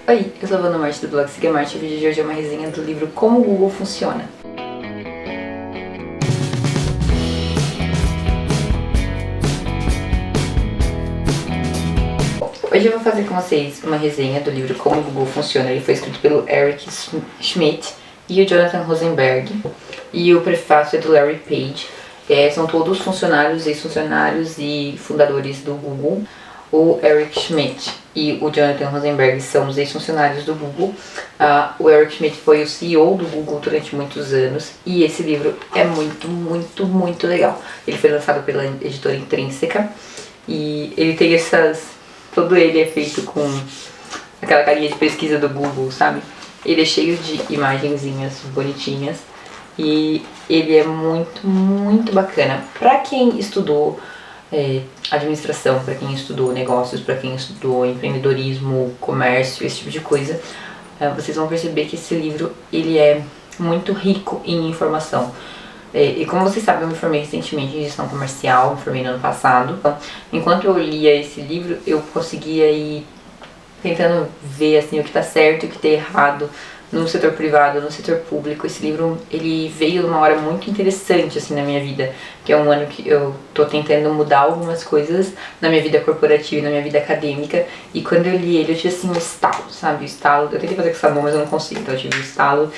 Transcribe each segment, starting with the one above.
Oi, eu sou a Vanna Marte do blog Siga Marte e o vídeo de hoje é uma resenha do livro Como o Google Funciona. Hoje eu vou fazer com vocês uma resenha do livro Como o Google Funciona. Ele foi escrito pelo Eric Schmidt e o Jonathan Rosenberg, e o prefácio é do Larry Page. São todos funcionários, ex-funcionários e fundadores do Google. O Eric Schmidt e o Jonathan Rosenberg são os ex-funcionários do Google. O Eric Schmidt foi o CEO do Google durante muitos anos e esse livro é muito legal. Ele foi lançado pela editora Intrínseca e ele tem todo ele é feito com aquela carinha de pesquisa do Google, sabe? Ele é cheio de imagenzinhas bonitinhas e ele é muito bacana. Pra quem estudou administração, para quem estudou negócios, para quem estudou empreendedorismo, comércio, esse tipo de coisa, vocês vão perceber que esse livro ele é muito rico em informação. E como vocês sabem, eu me formei recentemente em gestão comercial, me formei no ano passado. Então, enquanto eu lia esse livro, eu conseguia ir tentando ver assim, o que está certo e o que está errado no setor privado, no setor público. Esse livro, ele veio numa hora muito interessante assim na minha vida, que é um ano que eu tô tentando mudar algumas coisas na minha vida corporativa e na minha vida acadêmica, e quando eu li ele eu tive assim um estalo, sabe? O estalo, eu tentei fazer com sabão, mas eu não consigo, então eu tive o estalo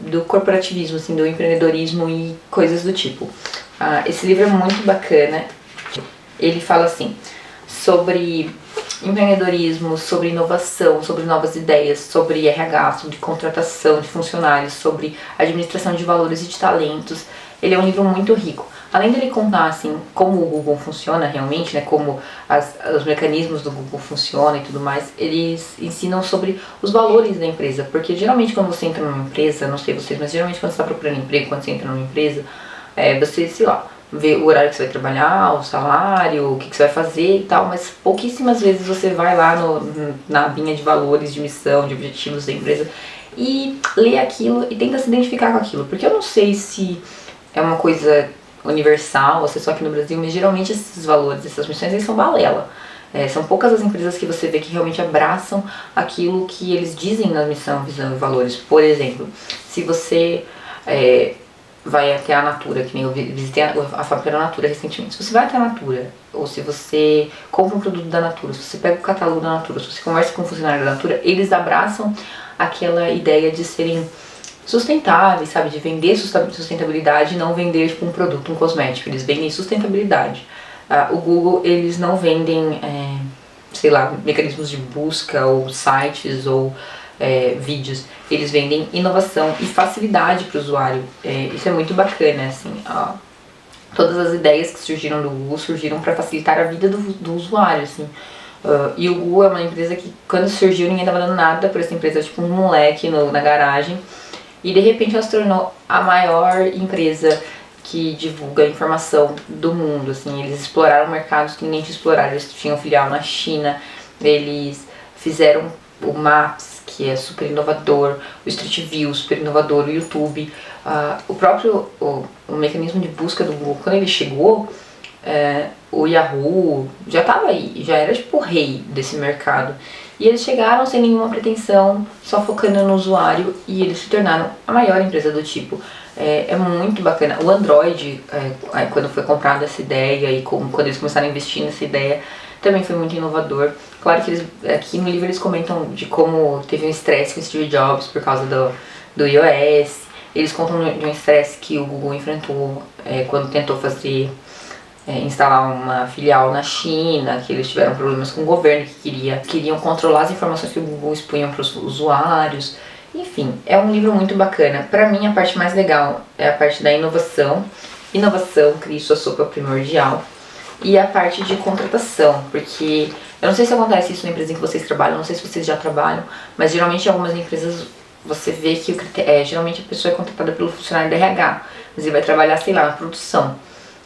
do corporativismo, assim, do empreendedorismo e coisas do tipo. Esse livro é muito bacana. Ele fala assim sobre empreendedorismo, sobre inovação, sobre novas ideias, sobre RH, sobre contratação de funcionários, sobre administração de valores e de talentos. Ele é um livro muito rico. Além dele contar assim como o Google funciona realmente, né, como os mecanismos do Google funcionam e tudo mais, eles ensinam sobre os valores da empresa, porque geralmente quando você entra numa empresa, não sei vocês, mas geralmente quando você está procurando emprego, quando você entra numa empresa, você, sei lá, vê o horário que você vai trabalhar, o salário, o que você vai fazer e tal, mas pouquíssimas vezes você vai lá na abinha de valores, de missão, de objetivos da empresa e lê aquilo e tenta se identificar com aquilo, porque eu não sei se é uma coisa universal, ou se é só aqui no Brasil, mas geralmente esses valores, essas missões, eles são balela. São poucas as empresas que você vê que realmente abraçam aquilo que eles dizem na missão, visão e valores. Por exemplo, se você vai até a Natura, que nem eu visitei a fábrica da Natura recentemente. Se você vai até a Natura, ou se você compra um produto da Natura, se você pega o catálogo da Natura, se você conversa com um funcionário da Natura, eles abraçam aquela ideia de serem sustentáveis, sabe? De vender sustentabilidade e não vender tipo um produto, um cosmético. Eles vendem sustentabilidade. O Google, eles não vendem, sei lá, mecanismos de busca ou sites ou vídeos. Eles vendem inovação e facilidade para o usuário. Isso é muito bacana, assim. Todas as ideias que surgiram do Google surgiram para facilitar a vida do usuário, assim. E o Google é uma empresa que, quando surgiu, ninguém estava dando nada por essa empresa, tipo um moleque na garagem. E de repente ela se tornou a maior empresa que divulga informação do mundo, assim. Eles exploraram mercados que ninguém tinha explorado. Eles tinham filial na China, eles fizeram o Maps, que é super inovador, o Street View, super inovador, o YouTube. O próprio o mecanismo de busca do Google, quando ele chegou, o Yahoo já estava aí, já era tipo o rei desse mercado. E eles chegaram sem nenhuma pretensão, só focando no usuário, e eles se tornaram a maior empresa do tipo. É muito bacana. O Android, quando foi comprada essa ideia e quando eles começaram a investir nessa ideia, também foi muito inovador. Claro que aqui no livro eles comentam de como teve um estresse com o Steve Jobs por causa do iOS. Eles contam de um estresse que o Google enfrentou quando tentou instalar uma filial na China, que eles tiveram problemas com o governo, que queriam controlar as informações que o Google expunha para os usuários. Enfim, é um livro muito bacana. Para mim, a parte mais legal é a parte da inovação. Inovação, crie sua sopa primordial. E a parte de contratação, porque eu não sei se acontece isso na empresa em que vocês trabalham, não sei se vocês já trabalham, mas geralmente em algumas empresas você vê que geralmente a pessoa é contratada pelo funcionário do RH, mas ele vai trabalhar, sei lá, na produção.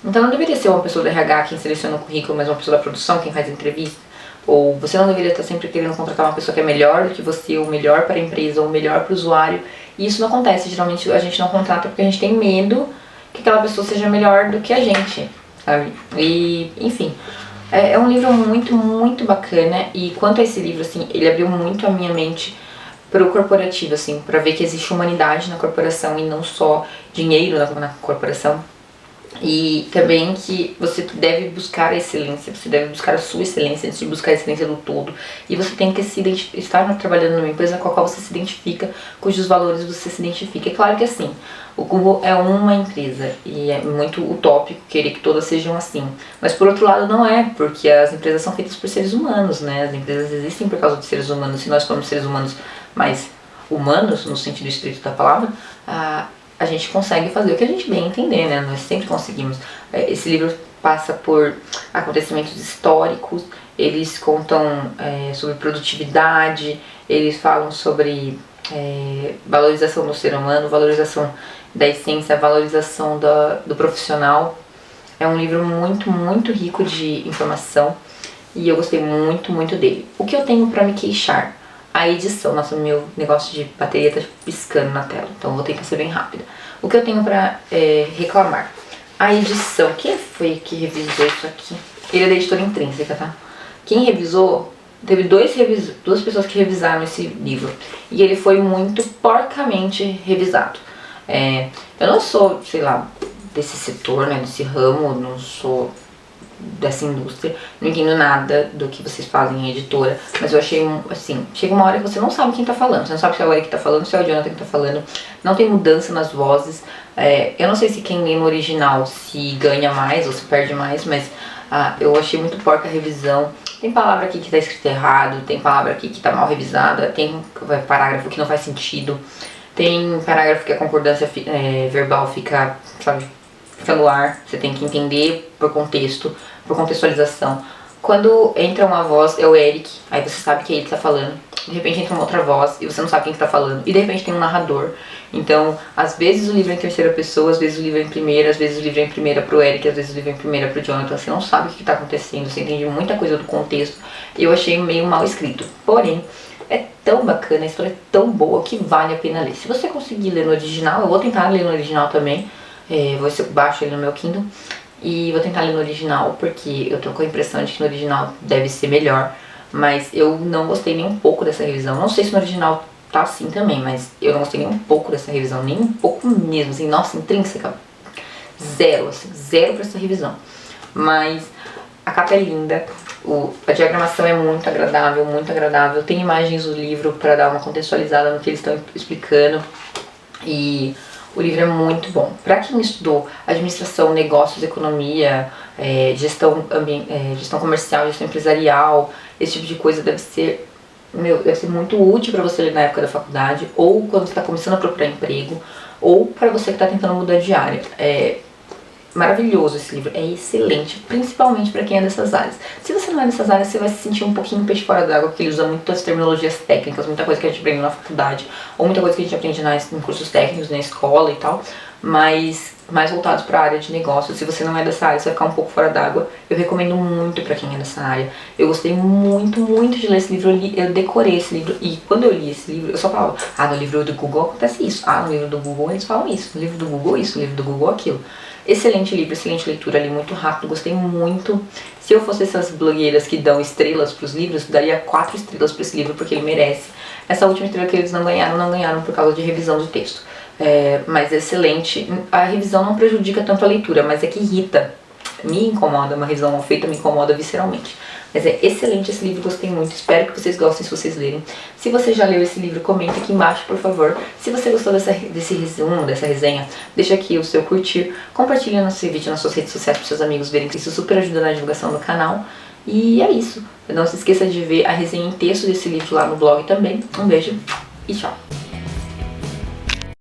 Então não deveria ser uma pessoa do RH quem seleciona o currículo, mas uma pessoa da produção quem faz a entrevista. Ou você não deveria estar sempre querendo contratar uma pessoa que é melhor do que você, ou melhor para a empresa, ou melhor para o usuário. E isso não acontece, geralmente a gente não contrata porque a gente tem medo que aquela pessoa seja melhor do que a gente, sabe? E, enfim, É um livro muito bacana, e quanto a esse livro, assim, ele abriu muito a minha mente pro corporativo, assim, pra ver que existe humanidade na corporação e não só dinheiro na corporação. E também que você deve buscar a excelência, você deve buscar a sua excelência antes de buscar a excelência do todo. E você tem que estar trabalhando numa empresa com a qual você se identifica, cujos valores você se identifica. É claro que assim, o Google é uma empresa e é muito utópico querer que todas sejam assim. Mas por outro lado não é, porque as empresas são feitas por seres humanos, né? As empresas existem por causa de seres humanos. Se nós formos seres humanos mais humanos, no sentido estrito da palavra, a gente consegue fazer o que a gente bem entender, né? Nós sempre conseguimos. Esse livro passa por acontecimentos históricos, eles contam sobre produtividade, eles falam sobre valorização do ser humano, valorização da essência, valorização do profissional. É um livro muito rico de informação e eu gostei muito dele. O que eu tenho pra me queixar? A edição. Nossa, meu negócio de bateria tá piscando na tela, então vou ter que ser bem rápida. O que eu tenho pra reclamar? A edição. Quem foi que revisou isso aqui? Ele é da editora Intrínseca, tá? Quem revisou, teve duas pessoas que revisaram esse livro, e ele foi muito porcamente revisado. Eu não sou, sei lá, desse setor, né, desse ramo, não sou dessa indústria, não entendo nada do que vocês fazem em editora, mas eu achei, assim, chega uma hora que você não sabe quem tá falando, você não sabe se é o Eric que tá falando, se é o Jonathan que tá falando, não tem mudança nas vozes. Eu não sei se quem lê no original se ganha mais ou se perde mais, mas eu achei muito porca a revisão. Tem palavra aqui que tá escrita errado, tem palavra aqui que tá mal revisada, tem parágrafo que não faz sentido, tem parágrafo que a concordância verbal fica, sabe, fica no ar, você tem que entender por contexto, por contextualização. Quando entra uma voz, é o Eric, aí você sabe que é ele que tá falando. De repente entra uma outra voz e você não sabe quem que tá falando. E de repente tem um narrador. Então, às vezes o livro é em terceira pessoa, às vezes o livro é em primeira, às vezes o livro é em primeira pro Eric, às vezes o livro é em primeira pro Jonathan. Você não sabe o que tá acontecendo, você entende muita coisa do contexto. E eu achei meio mal escrito. Porém, é tão bacana, a história é tão boa que vale a pena ler. Se você conseguir ler no original, eu vou tentar ler no original também. Vou ver se eu baixo ele no meu Kindle. E vou tentar ler no original, porque eu tô com a impressão de que no original deve ser melhor. Mas eu não gostei nem um pouco dessa revisão. Não sei se no original tá assim também, mas eu não gostei nem um pouco dessa revisão. Nem um pouco mesmo, assim, nossa, intrínseca. Zero, assim, zero pra essa revisão. Mas a capa é linda. A diagramação é muito agradável. Tem imagens do livro pra dar uma contextualizada no que eles estão explicando. E o livro é muito bom. Para quem estudou administração, negócios, economia, gestão comercial, gestão empresarial, esse tipo de coisa deve ser muito útil para você ler na época da faculdade, ou quando você está começando a procurar emprego, ou para você que está tentando mudar de área. É maravilhoso esse livro, é excelente, principalmente para quem é dessas áreas. Se você não é dessas áreas, você vai se sentir um pouquinho peixe fora d'água, porque ele usa muitas terminologias técnicas, muita coisa que a gente aprende na faculdade, ou muita coisa que a gente aprende em cursos técnicos, na escola e tal, mas mais voltados para a área de negócios. Se você não é dessa área, você vai ficar um pouco fora d'água. Eu recomendo muito para quem é dessa área. Eu gostei muito de ler esse livro, eu decorei esse livro, e quando eu li esse livro, eu só falava, no livro do Google acontece isso, no livro do Google eles falam isso, no livro do Google isso, no livro do Google aquilo. Excelente livro, excelente leitura, li muito rápido, gostei muito. Se eu fosse essas blogueiras que dão estrelas pros livros, daria 4 estrelas pra esse livro, porque ele merece. Essa última estrela que eles não ganharam por causa de revisão do texto. Mas é excelente. A revisão não prejudica tanto a leitura, mas é que irrita. Me incomoda, uma revisão mal feita me incomoda visceralmente. Mas é excelente esse livro, gostei muito, espero que vocês gostem se vocês lerem. Se você já leu esse livro, comenta aqui embaixo, por favor. Se você gostou desse resumo, dessa resenha, deixa aqui o seu curtir, compartilha nosso vídeo nas suas redes sociais para seus amigos verem, que isso super ajuda na divulgação do canal. E é isso. Não se esqueça de ver a resenha em texto desse livro lá no blog também. Um beijo e tchau!